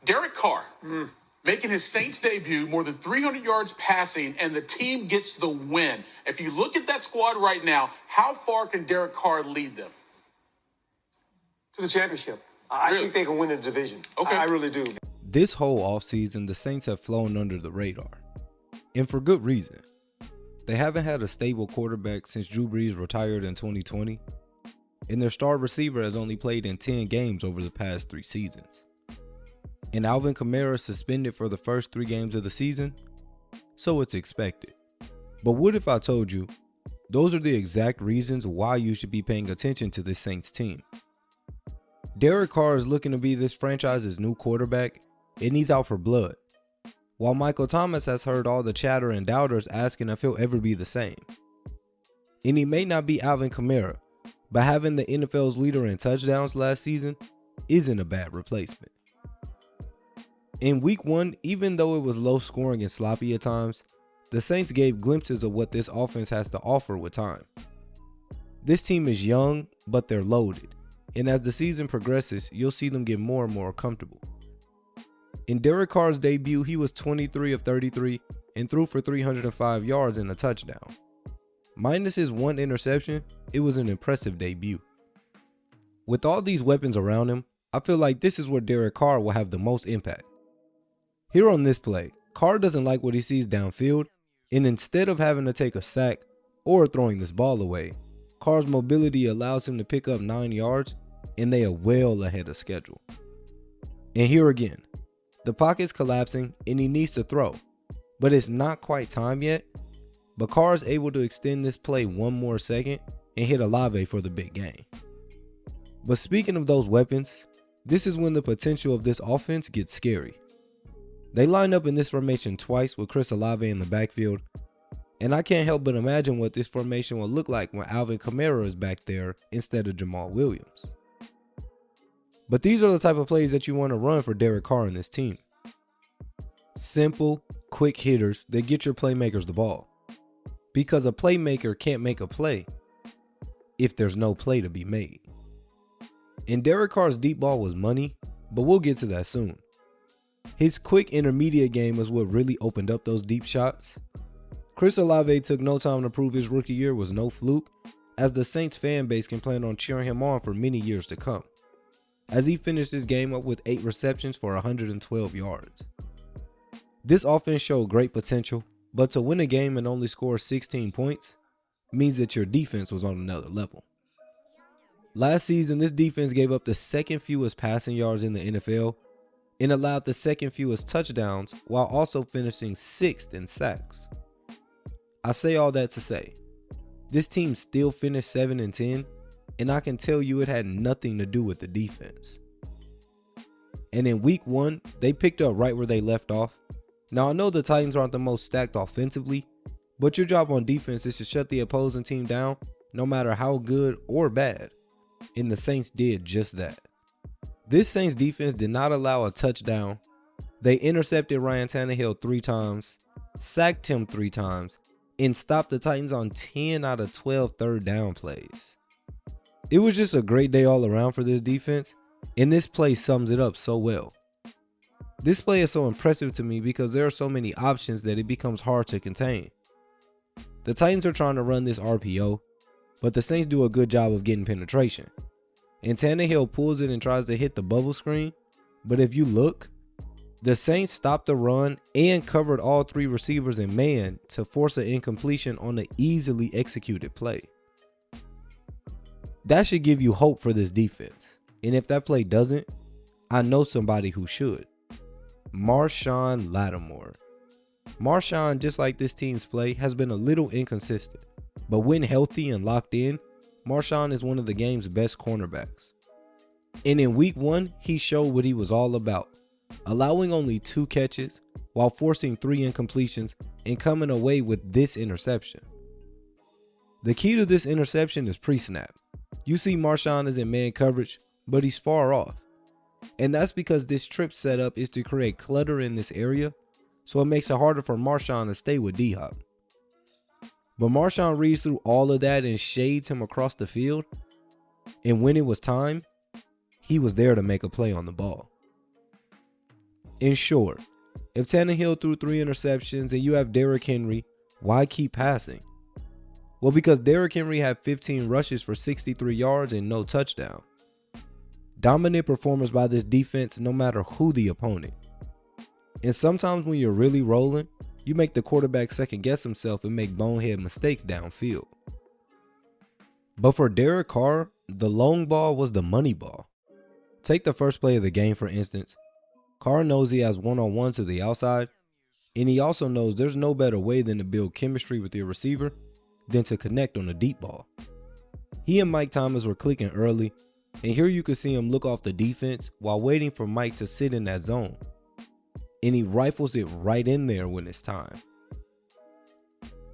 Derek Carr making his Saints debut, more than 300 yards passing, and the team gets the win. If you look at that squad right now, how far can Derek Carr lead them? To the championship. I think they can win the division. Okay. I really do. This whole offseason, the Saints have flown under the radar. And for good reason. They haven't had a stable quarterback since Drew Brees retired in 2020. And their star receiver has only played in 10 games over the past 3 seasons. And Alvin Kamara suspended for the first 3 games of the season, so it's expected. But what if I told you those are the exact reasons why you should be paying attention to this Saints team? Derek Carr is looking to be this franchise's new quarterback, and he's out for blood. While Michael Thomas has heard all the chatter and doubters asking if he'll ever be the same. And he may not be Alvin Kamara, but having the NFL's leader in touchdowns last season isn't a bad replacement. In week 1, even though it was low scoring and sloppy at times, the Saints gave glimpses of what this offense has to offer with time. This team is young, but they're loaded, and as the season progresses, you'll see them get more and more comfortable. In Derek Carr's debut, he was 23 of 33 and threw for 305 yards and a touchdown. Minus his 1 interception, it was an impressive debut. With all these weapons around him, I feel like this is where Derek Carr will have the most impact. Here on this play, Carr doesn't like what he sees downfield, and instead of having to take a sack or throwing this ball away, Carr's mobility allows him to pick up 9 yards, and they are well ahead of schedule. And here again, the pocket's collapsing and he needs to throw, but it's not quite time yet. But Carr is able to extend this play 1 more second and hit Olave for the big gain. But speaking of those weapons, this is when the potential of this offense gets scary. They line up in this formation twice with Chris Olave in the backfield, and I can't help but imagine what this formation will look like when Alvin Kamara is back there instead of Jamal Williams. But these are the type of plays that you want to run for Derek Carr and this team. Simple, quick hitters that get your playmakers the ball. Because a playmaker can't make a play if there's no play to be made. And Derek Carr's deep ball was money, but we'll get to that soon. His quick intermediate game was what really opened up those deep shots. Chris Olave took no time to prove his rookie year was no fluke, as the Saints fan base can plan on cheering him on for many years to come, as he finished his game up with 8 receptions for 112 yards. This offense showed great potential, but to win a game and only score 16 points means that your defense was on another level. Last season, this defense gave up the 2nd fewest passing yards in the NFL and allowed the 2nd fewest touchdowns while also finishing 6th in sacks. I say all that to say, this team still finished 7-10, and I can tell you it had nothing to do with the defense. And in week 1, they picked up right where they left off. Now I know the Titans aren't the most stacked offensively, but your job on defense is to shut the opposing team down no matter how good or bad. And the Saints did just that. This Saints defense did not allow a touchdown. They intercepted Ryan Tannehill 3 times, sacked him 3 times, and stopped the Titans on 10 out of 12 third down plays. It was just a great day all around for this defense, and this play sums it up so well. This play is so impressive to me because there are so many options that it becomes hard to contain. The Titans are trying to run this RPO, but the Saints do a good job of getting penetration. And Tannehill pulls it and tries to hit the bubble screen, but if you look, the Saints stopped the run and covered all 3 receivers in man to force an incompletion on an easily executed play. That should give you hope for this defense. And if that play doesn't, I know somebody who should. Marshon Lattimore. Marshon, just like this team's play, has been a little inconsistent. But when healthy and locked in, Marshon is one of the game's best cornerbacks. And in week 1, he showed what he was all about, allowing only 2 catches while forcing 3 incompletions and coming away with this interception. The key to this interception is pre-snap. You see Marshon is in man coverage, but he's far off. And that's because this trip setup is to create clutter in this area, so it makes it harder for Marshon to stay with D-Hop. But Marshon reads through all of that and shades him across the field, and when it was time, he was there to make a play on the ball. In short, if Tannehill threw 3 interceptions and you have Derrick Henry, why keep passing? Well, because Derrick Henry had 15 rushes for 63 yards and no touchdown. Dominant performance by this defense no matter who the opponent. And sometimes when you're really rolling, you make the quarterback second guess himself and make bonehead mistakes downfield. But for Derek Carr, the long ball was the money ball. Take the first play of the game for instance. Carr knows he has one-on-one to the outside, and he also knows there's no better way than to build chemistry with your receiver than to connect on a deep ball. He and Mike Thomas were clicking early, and here you could see him look off the defense while waiting for Mike to sit in that zone. And he rifles it right in there when it's time.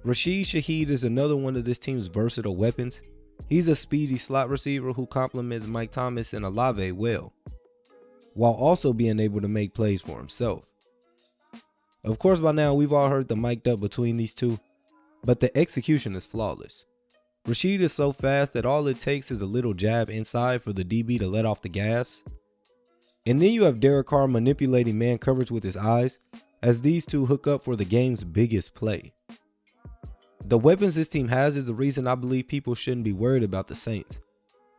Rashid Shaheed is another one of this team's versatile weapons. He's a speedy slot receiver who complements Mike Thomas and Olave well, while also being able to make plays for himself. Of course, by now we've all heard the mic'd up between these two, but the execution is flawless. Rashid is so fast that all it takes is a little jab inside for the DB to let off the gas. And then you have Derek Carr manipulating man coverage with his eyes as these two hook up for the game's biggest play. The weapons this team has is the reason I believe people shouldn't be worried about the Saints,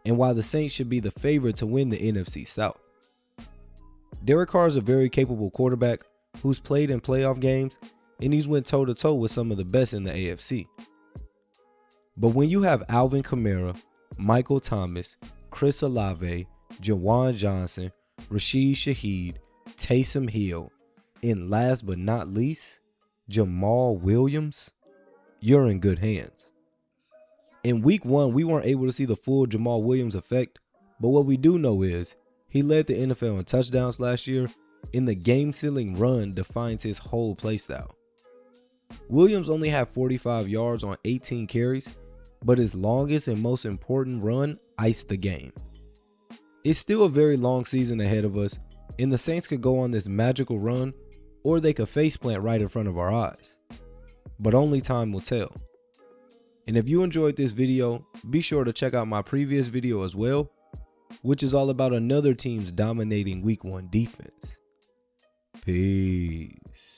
and why the Saints should be the favorite to win the NFC South. Derek Carr is a very capable quarterback who's played in playoff games, and he's went toe-to-toe with some of the best in the AFC. But when you have Alvin Kamara, Michael Thomas, Chris Olave, Jawan Johnson, Rashid Shaheed, Taysom Hill, and last but not least, Jamal Williams, you're in good hands. In week 1, we weren't able to see the full Jamal Williams effect, but what we do know is he led the NFL in touchdowns last year, and the game-sealing run defines his whole playstyle. Williams only had 45 yards on 18 carries, but his longest and most important run iced the game. It's still a very long season ahead of us, and the Saints could go on this magical run, or they could faceplant right in front of our eyes. But only time will tell. And if you enjoyed this video, be sure to check out my previous video as well, which is all about another team's dominating week 1 defense. Peace.